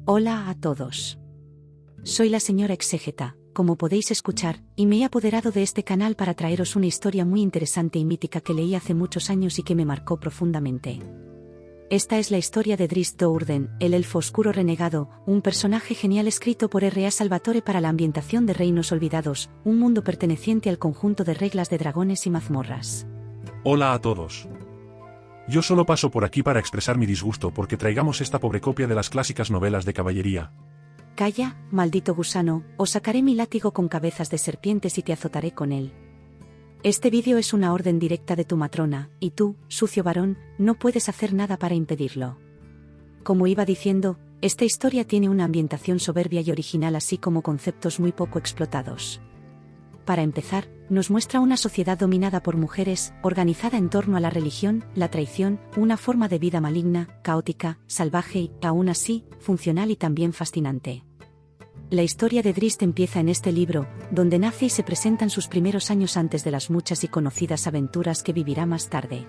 Hola a todos. Soy la señora Exégeta, como podéis escuchar, y me he apoderado de este canal para traeros una historia muy interesante y mítica que leí hace muchos años y que me marcó profundamente. Esta es la historia de Drizzt Do'Urden, el elfo oscuro renegado, un personaje genial escrito por R.A. Salvatore para la ambientación de Reinos Olvidados, un mundo perteneciente al conjunto de reglas de dragones y mazmorras. Hola a todos. Yo solo paso por aquí para expresar mi disgusto porque traigamos esta pobre copia de las clásicas novelas de caballería. Calla, maldito gusano, o sacaré mi látigo con cabezas de serpientes y te azotaré con él. Este vídeo es una orden directa de tu matrona, y tú, sucio varón, no puedes hacer nada para impedirlo. Como iba diciendo, esta historia tiene una ambientación soberbia y original así como conceptos muy poco explotados. Para empezar, nos muestra una sociedad dominada por mujeres, organizada en torno a la religión, la traición, una forma de vida maligna, caótica, salvaje y, aún así, funcional y también fascinante. La historia de Drizzt empieza en este libro, donde nace y se presentan sus primeros años antes de las muchas y conocidas aventuras que vivirá más tarde.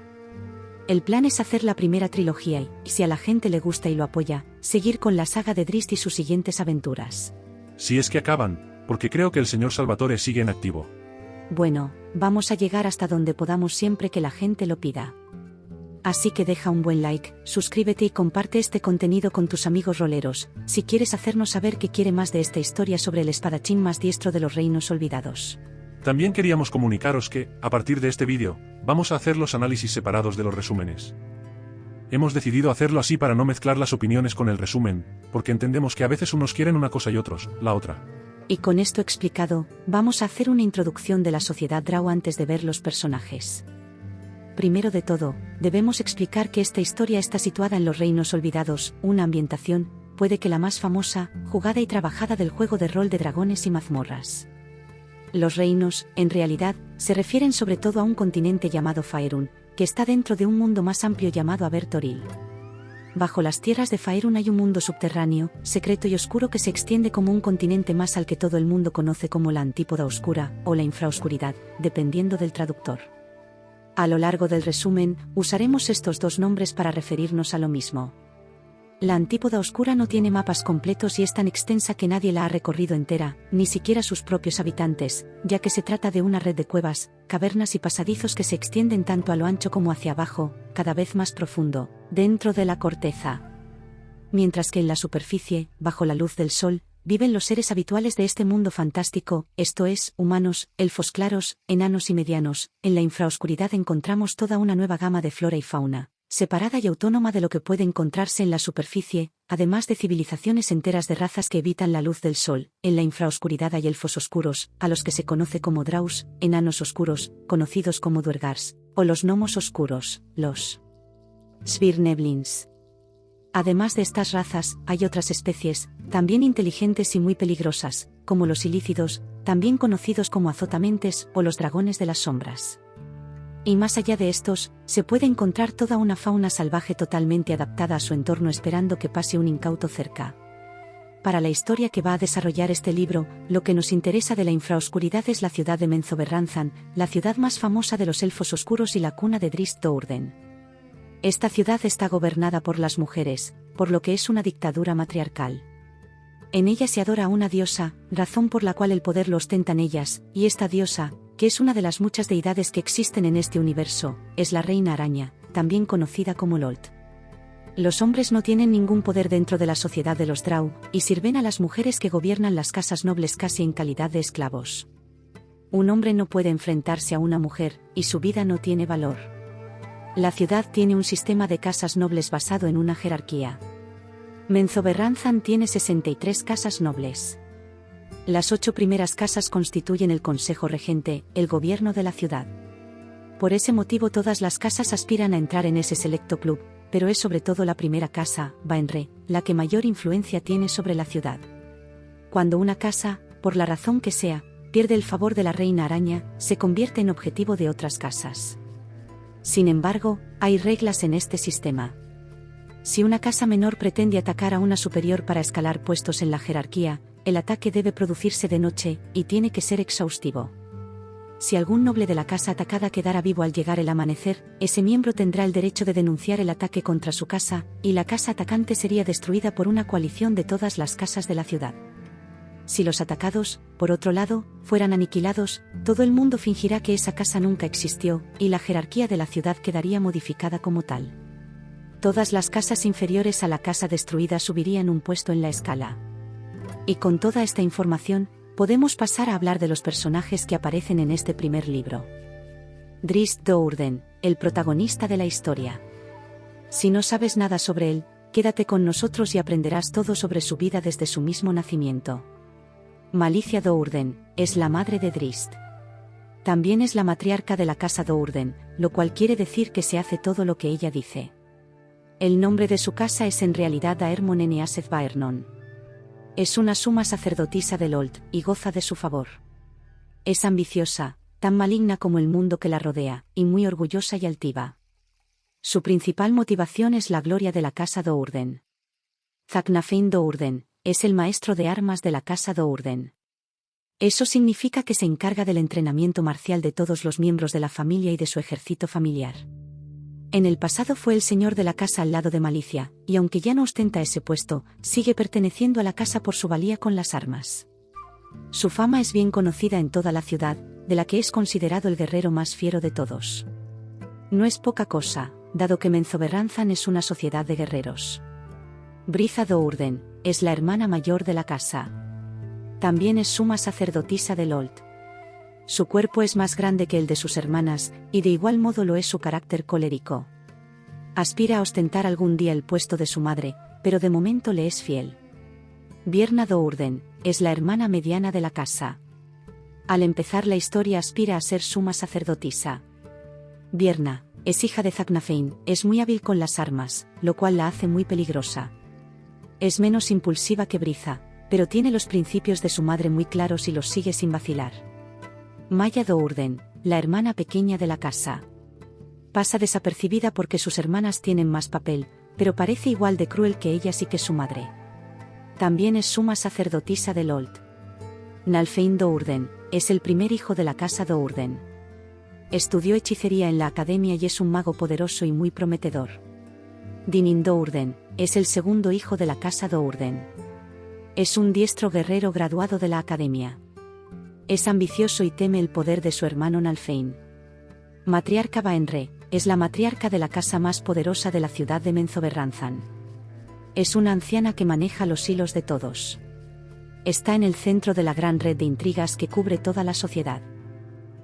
El plan es hacer la primera trilogía y, si a la gente le gusta y lo apoya, seguir con la saga de Drizzt y sus siguientes aventuras. Si es que acaban, porque creo que el señor Salvatore sigue en activo. Bueno, vamos a llegar hasta donde podamos siempre que la gente lo pida. Así que deja un buen like, suscríbete y comparte este contenido con tus amigos roleros, si quieres hacernos saber que quiere más de esta historia sobre el espadachín más diestro de los Reinos Olvidados. También queríamos comunicaros que, a partir de este vídeo, vamos a hacer los análisis separados de los resúmenes. Hemos decidido hacerlo así para no mezclar las opiniones con el resumen, porque entendemos que a veces unos quieren una cosa y otros, la otra. Y con esto explicado, vamos a hacer una introducción de la sociedad Drow antes de ver los personajes. Primero de todo, debemos explicar que esta historia está situada en los Reinos Olvidados, una ambientación, puede que la más famosa, jugada y trabajada del juego de rol de dragones y mazmorras. Los reinos, en realidad, se refieren sobre todo a un continente llamado Faerun, que está dentro de un mundo más amplio llamado Abertoril. Bajo las tierras de Faerun hay un mundo subterráneo, secreto y oscuro que se extiende como un continente más al que todo el mundo conoce como la Antípoda Oscura, o la Infraoscuridad, dependiendo del traductor. A lo largo del resumen, usaremos estos dos nombres para referirnos a lo mismo. La Antípoda Oscura no tiene mapas completos y es tan extensa que nadie la ha recorrido entera, ni siquiera sus propios habitantes, ya que se trata de una red de cuevas, cavernas y pasadizos que se extienden tanto a lo ancho como hacia abajo, cada vez más profundo, dentro de la corteza. Mientras que en la superficie, bajo la luz del sol, viven los seres habituales de este mundo fantástico, esto es, humanos, elfos claros, enanos y medianos. En la infraoscuridad encontramos toda una nueva gama de flora y fauna, separada y autónoma de lo que puede encontrarse en la superficie, además de civilizaciones enteras de razas que evitan la luz del sol. En la infraoscuridad hay elfos oscuros, a los que se conoce como Draus, enanos oscuros, conocidos como Duergars, o los gnomos oscuros, los Svirneblins. Además de estas razas, hay otras especies, también inteligentes y muy peligrosas, como los ilícidos, también conocidos como azotamentes o los dragones de las sombras. Y más allá de estos, se puede encontrar toda una fauna salvaje totalmente adaptada a su entorno esperando que pase un incauto cerca. Para la historia que va a desarrollar este libro, lo que nos interesa de la infraoscuridad es la ciudad de Menzoberranzan, la ciudad más famosa de los elfos oscuros y la cuna de Drizzt Do'Urden. Esta ciudad está gobernada por las mujeres, por lo que es una dictadura matriarcal. En ella se adora a una diosa, razón por la cual el poder lo ostentan ellas, y esta diosa, que es una de las muchas deidades que existen en este universo, es la Reina Araña, también conocida como Lolt. Los hombres no tienen ningún poder dentro de la sociedad de los Drow, y sirven a las mujeres que gobiernan las casas nobles casi en calidad de esclavos. Un hombre no puede enfrentarse a una mujer, y su vida no tiene valor. La ciudad tiene un sistema de casas nobles basado en una jerarquía. Menzoberranzan tiene 63 casas nobles. Las 8 primeras casas constituyen el consejo regente, el gobierno de la ciudad. Por ese motivo todas las casas aspiran a entrar en ese selecto club, pero es sobre todo la primera casa, Baenre, la que mayor influencia tiene sobre la ciudad. Cuando una casa, por la razón que sea, pierde el favor de la Reina Araña, se convierte en objetivo de otras casas. Sin embargo, hay reglas en este sistema. Si una casa menor pretende atacar a una superior para escalar puestos en la jerarquía, el ataque debe producirse de noche, y tiene que ser exhaustivo. Si algún noble de la casa atacada quedara vivo al llegar el amanecer, ese miembro tendrá el derecho de denunciar el ataque contra su casa, y la casa atacante sería destruida por una coalición de todas las casas de la ciudad. Si los atacados, por otro lado, fueran aniquilados, todo el mundo fingirá que esa casa nunca existió, y la jerarquía de la ciudad quedaría modificada como tal. Todas las casas inferiores a la casa destruida subirían un puesto en la escala. Y con toda esta información, podemos pasar a hablar de los personajes que aparecen en este primer libro. Drizzt Do'Urden, el protagonista de la historia. Si no sabes nada sobre él, quédate con nosotros y aprenderás todo sobre su vida desde su mismo nacimiento. Malicia Do'Urden es la madre de Drizzt. También es la matriarca de la casa Do'Urden, lo cual quiere decir que se hace todo lo que ella dice. El nombre de su casa es en realidad Daermon Eneaset Baernon. Es una suma sacerdotisa del Old, y goza de su favor. Es ambiciosa, tan maligna como el mundo que la rodea, y muy orgullosa y altiva. Su principal motivación es la gloria de la casa Do'Urden. Thaknafein Do'Urden es el maestro de armas de la casa Do'Urden. Eso significa que se encarga del entrenamiento marcial de todos los miembros de la familia y de su ejército familiar. En el pasado fue el señor de la casa al lado de Malicia, y aunque ya no ostenta ese puesto, sigue perteneciendo a la casa por su valía con las armas. Su fama es bien conocida en toda la ciudad, de la que es considerado el guerrero más fiero de todos. No es poca cosa, dado que Menzoberranzan es una sociedad de guerreros. Briza Do'Urden es la hermana mayor de la casa. También es suma sacerdotisa del Old. Su cuerpo es más grande que el de sus hermanas, y de igual modo lo es su carácter colérico. Aspira a ostentar algún día el puesto de su madre, pero de momento le es fiel. Bierna Do'Urden es la hermana mediana de la casa. Al empezar la historia aspira a ser suma sacerdotisa. Bierna es hija de Thaknafein, es muy hábil con las armas, lo cual la hace muy peligrosa. Es menos impulsiva que Briza, pero tiene los principios de su madre muy claros y los sigue sin vacilar. Maya Do'Urden, la hermana pequeña de la casa. Pasa desapercibida porque sus hermanas tienen más papel, pero parece igual de cruel que ellas y que su madre. También es suma sacerdotisa del Old. Nalfein Do'Urden es el primer hijo de la casa Do'Urden. Estudió hechicería en la academia y es un mago poderoso y muy prometedor. Dinin Do'Urden es el segundo hijo de la casa Do'Urden. Es un diestro guerrero graduado de la academia. Es ambicioso y teme el poder de su hermano Nalfein. Matriarca Baenre es la matriarca de la casa más poderosa de la ciudad de Menzoberranzan. Es una anciana que maneja los hilos de todos. Está en el centro de la gran red de intrigas que cubre toda la sociedad.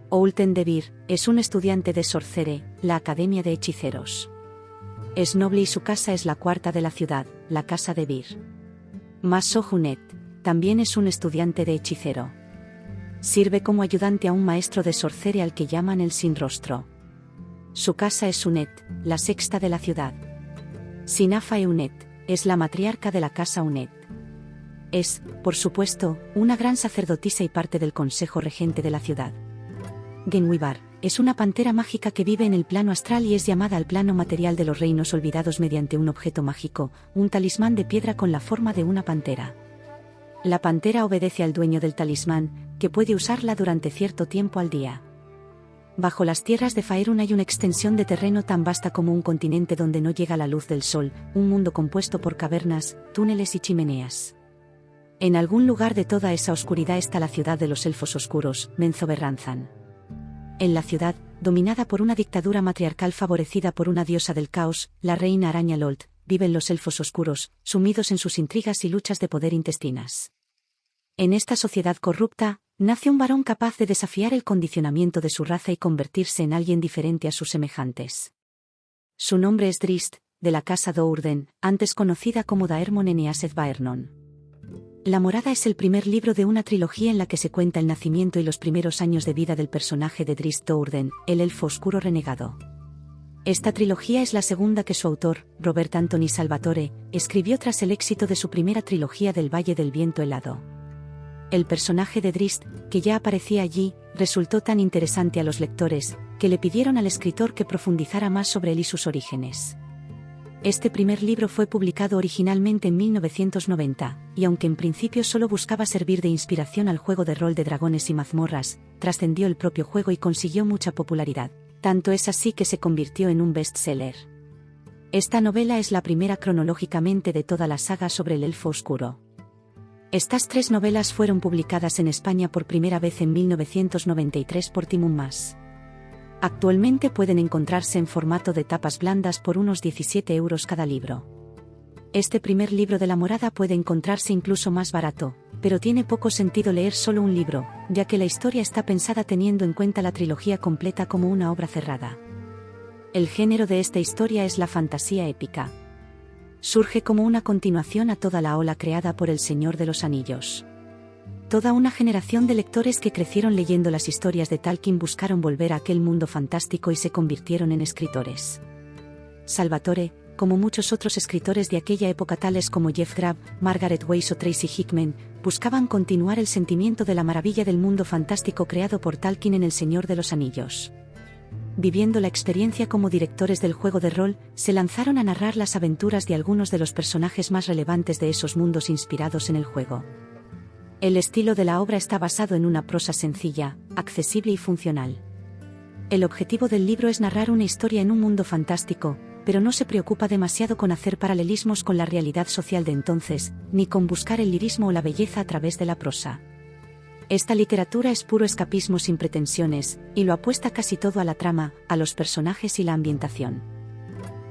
Oulten Debir es un estudiante de Sorcere, la academia de hechiceros. Es noble y su casa es la cuarta de la ciudad, la casa de Bir. Maso Hunet también es un estudiante de hechicero. Sirve como ayudante a un maestro de Sorcere al que llaman el Sin Rostro. Su casa es Unet, la sexta de la ciudad. Sinafa Eunet es la matriarca de la casa Unet. Es, por supuesto, una gran sacerdotisa y parte del consejo regente de la ciudad. Genwibar es una pantera mágica que vive en el plano astral y es llamada al plano material de los reinos olvidados mediante un objeto mágico, un talismán de piedra con la forma de una pantera. La pantera obedece al dueño del talismán, que puede usarla durante cierto tiempo al día. Bajo las tierras de Faerun hay una extensión de terreno tan vasta como un continente donde no llega la luz del sol, un mundo compuesto por cavernas, túneles y chimeneas. En algún lugar de toda esa oscuridad está la ciudad de los elfos oscuros, Menzoberranzan. En la ciudad, dominada por una dictadura matriarcal favorecida por una diosa del caos, la reina araña Lold, viven los elfos oscuros, sumidos en sus intrigas y luchas de poder intestinas. En esta sociedad corrupta, nace un varón capaz de desafiar el condicionamiento de su raza y convertirse en alguien diferente a sus semejantes. Su nombre es Drizzt, de la casa Do'Urden, antes conocida como Daermon Eneaset Baernon. La Morada es el primer libro de una trilogía en la que se cuenta el nacimiento y los primeros años de vida del personaje de Drizzt Do'Urden, el elfo oscuro renegado. Esta trilogía es la segunda que su autor, Robert Anthony Salvatore, escribió tras el éxito de su primera trilogía del Valle del Viento Helado. El personaje de Drizzt, que ya aparecía allí, resultó tan interesante a los lectores, que le pidieron al escritor que profundizara más sobre él y sus orígenes. Este primer libro fue publicado originalmente en 1990, y aunque en principio solo buscaba servir de inspiración al juego de rol de Dragones y Mazmorras, trascendió el propio juego y consiguió mucha popularidad. Tanto es así que se convirtió en un bestseller. Esta novela es la primera cronológicamente de toda la saga sobre el Elfo Oscuro. Estas 3 novelas fueron publicadas en España por primera vez en 1993 por Timon Mas. Actualmente pueden encontrarse en formato de tapas blandas por unos 17 € cada libro. Este primer libro de La Morada puede encontrarse incluso más barato, pero tiene poco sentido leer solo un libro, ya que la historia está pensada teniendo en cuenta la trilogía completa como una obra cerrada. El género de esta historia es la fantasía épica. Surge como una continuación a toda la ola creada por El Señor de los Anillos. Toda una generación de lectores que crecieron leyendo las historias de Tolkien buscaron volver a aquel mundo fantástico y se convirtieron en escritores. Salvatore, como muchos otros escritores de aquella época tales como Jeff Grubb, Margaret Weis o Tracy Hickman, buscaban continuar el sentimiento de la maravilla del mundo fantástico creado por Tolkien en El Señor de los Anillos. Viviendo la experiencia como directores del juego de rol, se lanzaron a narrar las aventuras de algunos de los personajes más relevantes de esos mundos inspirados en el juego. El estilo de la obra está basado en una prosa sencilla, accesible y funcional. El objetivo del libro es narrar una historia en un mundo fantástico, pero no se preocupa demasiado con hacer paralelismos con la realidad social de entonces, ni con buscar el lirismo o la belleza a través de la prosa. Esta literatura es puro escapismo sin pretensiones, y lo apuesta casi todo a la trama, a los personajes y la ambientación.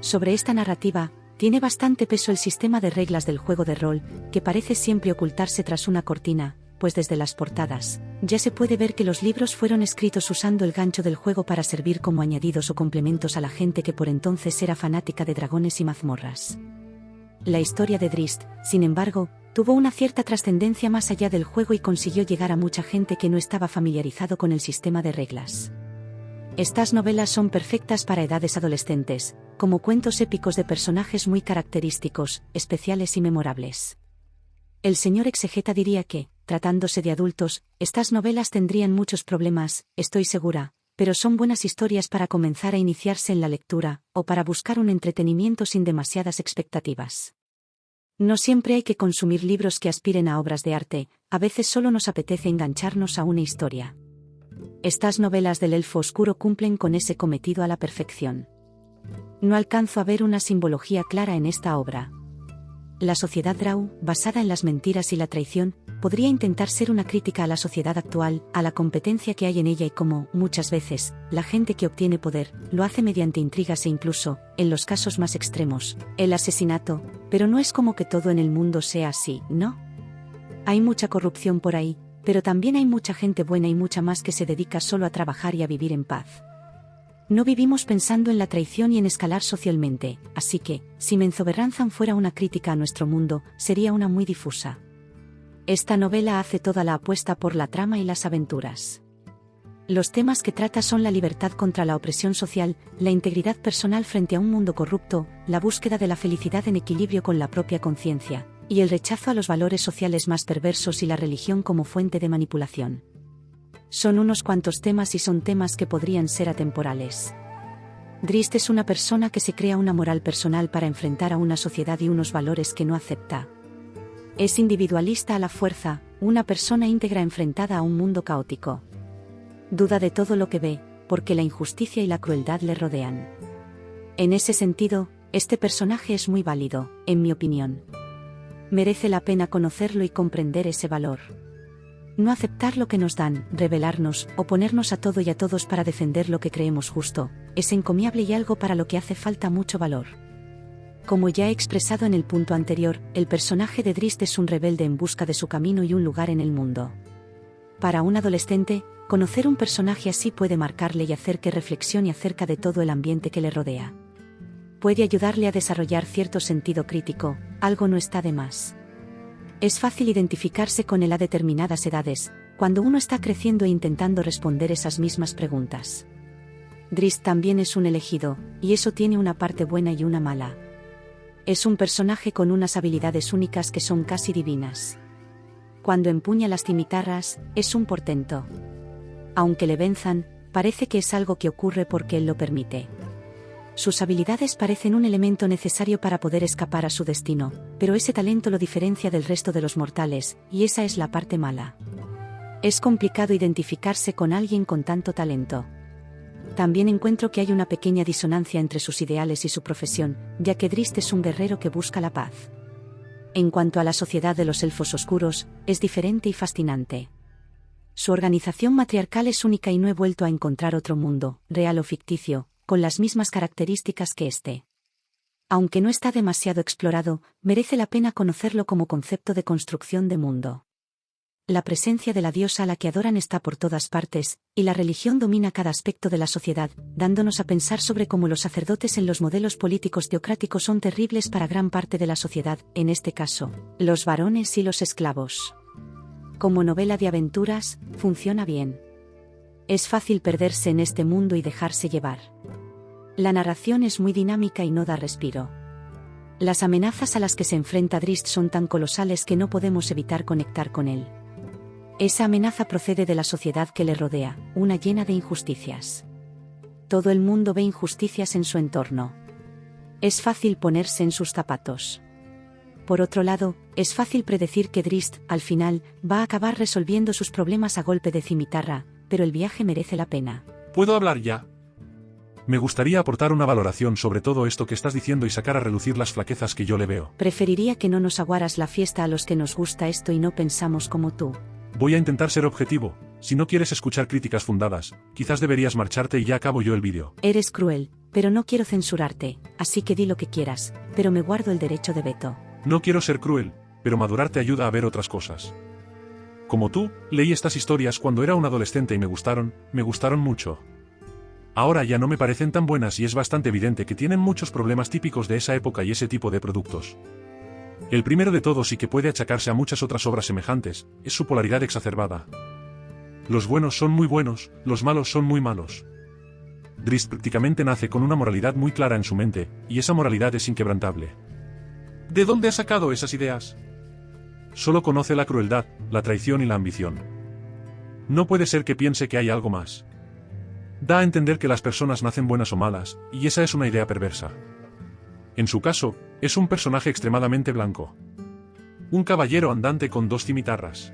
Sobre esta narrativa, tiene bastante peso el sistema de reglas del juego de rol, que parece siempre ocultarse tras una cortina, pues desde las portadas, ya se puede ver que los libros fueron escritos usando el gancho del juego para servir como añadidos o complementos a la gente que por entonces era fanática de Dragones y Mazmorras. La historia de Drizzt, sin embargo, tuvo una cierta trascendencia más allá del juego y consiguió llegar a mucha gente que no estaba familiarizado con el sistema de reglas. Estas novelas son perfectas para edades adolescentes, como cuentos épicos de personajes muy característicos, especiales y memorables. El señor exegeta diría que, tratándose de adultos, estas novelas tendrían muchos problemas, estoy segura, pero son buenas historias para comenzar a iniciarse en la lectura, o para buscar un entretenimiento sin demasiadas expectativas. No siempre hay que consumir libros que aspiren a obras de arte, a veces solo nos apetece engancharnos a una historia. Estas novelas del Elfo Oscuro cumplen con ese cometido a la perfección. No alcanzo a ver una simbología clara en esta obra. La sociedad Drow, basada en las mentiras y la traición, podría intentar ser una crítica a la sociedad actual, a la competencia que hay en ella y cómo, muchas veces, la gente que obtiene poder, lo hace mediante intrigas e incluso, en los casos más extremos, el asesinato, pero no es como que todo en el mundo sea así, ¿no? Hay mucha corrupción por ahí, pero también hay mucha gente buena y mucha más que se dedica solo a trabajar y a vivir en paz. No vivimos pensando en la traición y en escalar socialmente, así que, si Menzoberranzan fuera una crítica a nuestro mundo, sería una muy difusa. Esta novela hace toda la apuesta por la trama y las aventuras. Los temas que trata son la libertad contra la opresión social, la integridad personal frente a un mundo corrupto, la búsqueda de la felicidad en equilibrio con la propia conciencia, y el rechazo a los valores sociales más perversos y la religión como fuente de manipulación. Son unos cuantos temas y son temas que podrían ser atemporales. Drizzt es una persona que se crea una moral personal para enfrentar a una sociedad y unos valores que no acepta. Es individualista a la fuerza, una persona íntegra enfrentada a un mundo caótico. Duda de todo lo que ve, porque la injusticia y la crueldad le rodean. En ese sentido, este personaje es muy válido, en mi opinión. Merece la pena conocerlo y comprender ese valor. No aceptar lo que nos dan, rebelarnos, oponernos a todo y a todos para defender lo que creemos justo, es encomiable y algo para lo que hace falta mucho valor. Como ya he expresado en el punto anterior, el personaje de Drizzt es un rebelde en busca de su camino y un lugar en el mundo. Para un adolescente, conocer un personaje así puede marcarle y hacer que reflexione acerca de todo el ambiente que le rodea. Puede ayudarle a desarrollar cierto sentido crítico, algo no está de más. Es fácil identificarse con él a determinadas edades, cuando uno está creciendo e intentando responder esas mismas preguntas. Drizzt también es un elegido, y eso tiene una parte buena y una mala. Es un personaje con unas habilidades únicas que son casi divinas. Cuando empuña las cimitarras, es un portento. Aunque le venzan, parece que es algo que ocurre porque él lo permite. Sus habilidades parecen un elemento necesario para poder escapar a su destino, pero ese talento lo diferencia del resto de los mortales, y esa es la parte mala. Es complicado identificarse con alguien con tanto talento. También encuentro que hay una pequeña disonancia entre sus ideales y su profesión, ya que Drizzt es un guerrero que busca la paz. En cuanto a la sociedad de los elfos oscuros, es diferente y fascinante. Su organización matriarcal es única y no he vuelto a encontrar otro mundo, real o ficticio, con las mismas características que este. Aunque no está demasiado explorado, merece la pena conocerlo como concepto de construcción de mundo. La presencia de la diosa a la que adoran está por todas partes, y la religión domina cada aspecto de la sociedad, dándonos a pensar sobre cómo los sacerdotes en los modelos políticos teocráticos son terribles para gran parte de la sociedad, en este caso, los varones y los esclavos. Como novela de aventuras, funciona bien. Es fácil perderse en este mundo y dejarse llevar. La narración es muy dinámica y no da respiro. Las amenazas a las que se enfrenta Drizzt son tan colosales que no podemos evitar conectar con él. Esa amenaza procede de la sociedad que le rodea, una llena de injusticias. Todo el mundo ve injusticias en su entorno. Es fácil ponerse en sus zapatos. Por otro lado, es fácil predecir que Drizzt, al final, va a acabar resolviendo sus problemas a golpe de cimitarra, pero el viaje merece la pena. ¿Puedo hablar ya? Me gustaría aportar una valoración sobre todo esto que estás diciendo y sacar a relucir las flaquezas que yo le veo. Preferiría que no nos aguaras la fiesta a los que nos gusta esto y no pensamos como tú. Voy a intentar ser objetivo. Si no quieres escuchar críticas fundadas, quizás deberías marcharte y ya acabo yo el vídeo. Eres cruel, pero no quiero censurarte, así que di lo que quieras, pero me guardo el derecho de veto. No quiero ser cruel, pero madurar te ayuda a ver otras cosas. Como tú, leí estas historias cuando era un adolescente y me gustaron mucho. Ahora ya no me parecen tan buenas y es bastante evidente que tienen muchos problemas típicos de esa época y ese tipo de productos. El primero de todos y que puede achacarse a muchas otras obras semejantes, es su polaridad exacerbada. Los buenos son muy buenos, los malos son muy malos. Drizzt prácticamente nace con una moralidad muy clara en su mente, y esa moralidad es inquebrantable. ¿De dónde ha sacado esas ideas? Solo conoce la crueldad, la traición y la ambición. No puede ser que piense que hay algo más. Da a entender que las personas nacen buenas o malas, y esa es una idea perversa. En su caso, es un personaje extremadamente blanco. Un caballero andante con dos cimitarras.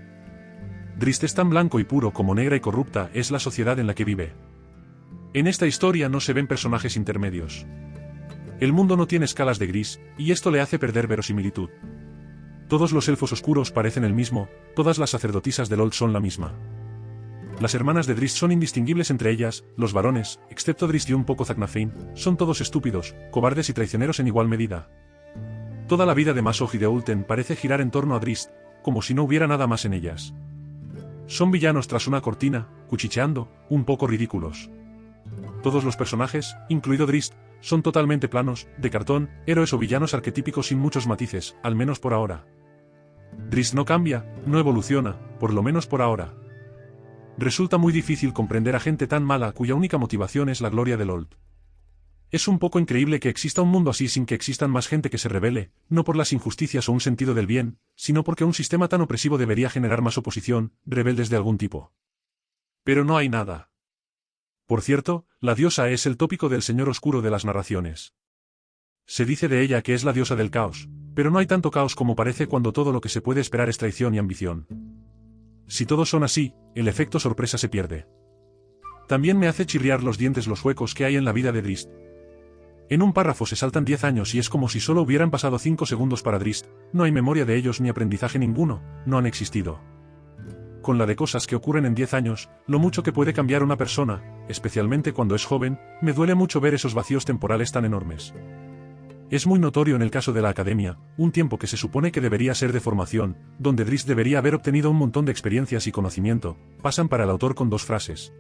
Drizzt es tan blanco y puro como negra y corrupta es la sociedad en la que vive. En esta historia no se ven personajes intermedios. El mundo no tiene escalas de gris, y esto le hace perder verosimilitud. Todos los elfos oscuros parecen el mismo, todas las sacerdotisas de LOL son la misma. Las hermanas de Drizzt son indistinguibles entre ellas, los varones, excepto Drizzt y un poco Zaknafein, son todos estúpidos, cobardes y traicioneros en igual medida. Toda la vida de Masoch y de Ulten parece girar en torno a Drizzt, como si no hubiera nada más en ellas. Son villanos tras una cortina, cuchicheando, un poco ridículos. Todos los personajes, incluido Drizzt, son totalmente planos, de cartón, héroes o villanos arquetípicos sin muchos matices, al menos por ahora. Drizzt no cambia, no evoluciona, por lo menos por ahora. Resulta muy difícil comprender a gente tan mala cuya única motivación es la gloria de LOL. Es un poco increíble que exista un mundo así sin que existan más gente que se rebele, no por las injusticias o un sentido del bien, sino porque un sistema tan opresivo debería generar más oposición, rebeldes de algún tipo. Pero no hay nada. Por cierto, la diosa es el tópico del señor oscuro de las narraciones. Se dice de ella que es la diosa del caos, pero no hay tanto caos como parece cuando todo lo que se puede esperar es traición y ambición. Si todos son así, el efecto sorpresa se pierde. También me hace chirriar los dientes los huecos que hay en la vida de Drizzt. En un párrafo se saltan 10 años y es como si solo hubieran pasado 5 segundos para Drizzt, no hay memoria de ellos ni aprendizaje ninguno, no han existido. Con la de cosas que ocurren en 10 años, lo mucho que puede cambiar una persona, especialmente cuando es joven, me duele mucho ver esos vacíos temporales tan enormes. Es muy notorio en el caso de la academia, un tiempo que se supone que debería ser de formación, donde Drizzt debería haber obtenido un montón de experiencias y conocimiento, pasan para el autor con 2 frases.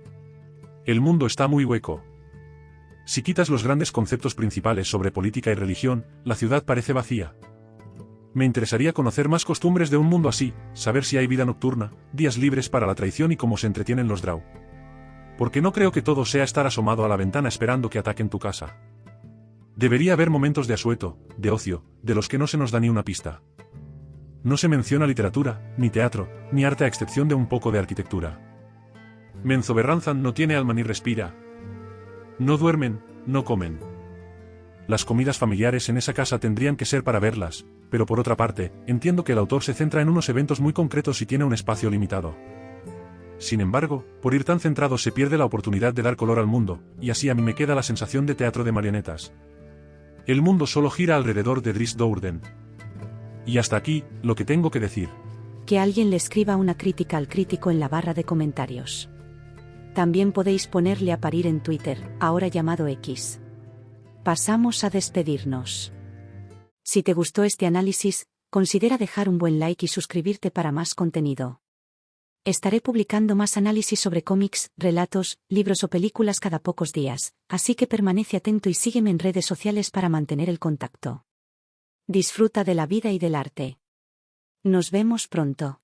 El mundo está muy hueco. Si quitas los grandes conceptos principales sobre política y religión, la ciudad parece vacía. Me interesaría conocer más costumbres de un mundo así, saber si hay vida nocturna, días libres para la traición y cómo se entretienen los Drow. Porque no creo que todo sea estar asomado a la ventana esperando que ataquen tu casa. Debería haber momentos de asueto, de ocio, de los que no se nos da ni una pista. No se menciona literatura, ni teatro, ni arte a excepción de un poco de arquitectura. Menzoberranzan no tiene alma ni respira. No duermen, no comen. las comidas familiares en esa casa tendrían que ser para verlas, pero por otra parte, entiendo que el autor se centra en unos eventos muy concretos y tiene un espacio limitado. Sin embargo, por ir tan centrado se pierde la oportunidad de dar color al mundo, y así a mí me queda la sensación de teatro de marionetas. El mundo solo gira alrededor de Dries Dourden. Y hasta aquí, lo que tengo que decir. Que alguien le escriba una crítica al crítico en la barra de comentarios. También podéis ponerle a parir en Twitter, ahora llamado X. Pasamos a despedirnos. Si te gustó este análisis, considera dejar un buen like y suscribirte para más contenido. Estaré publicando más análisis sobre cómics, relatos, libros o películas cada pocos días, así que permanece atento y sígueme en redes sociales para mantener el contacto. Disfruta de la vida y del arte. Nos vemos pronto.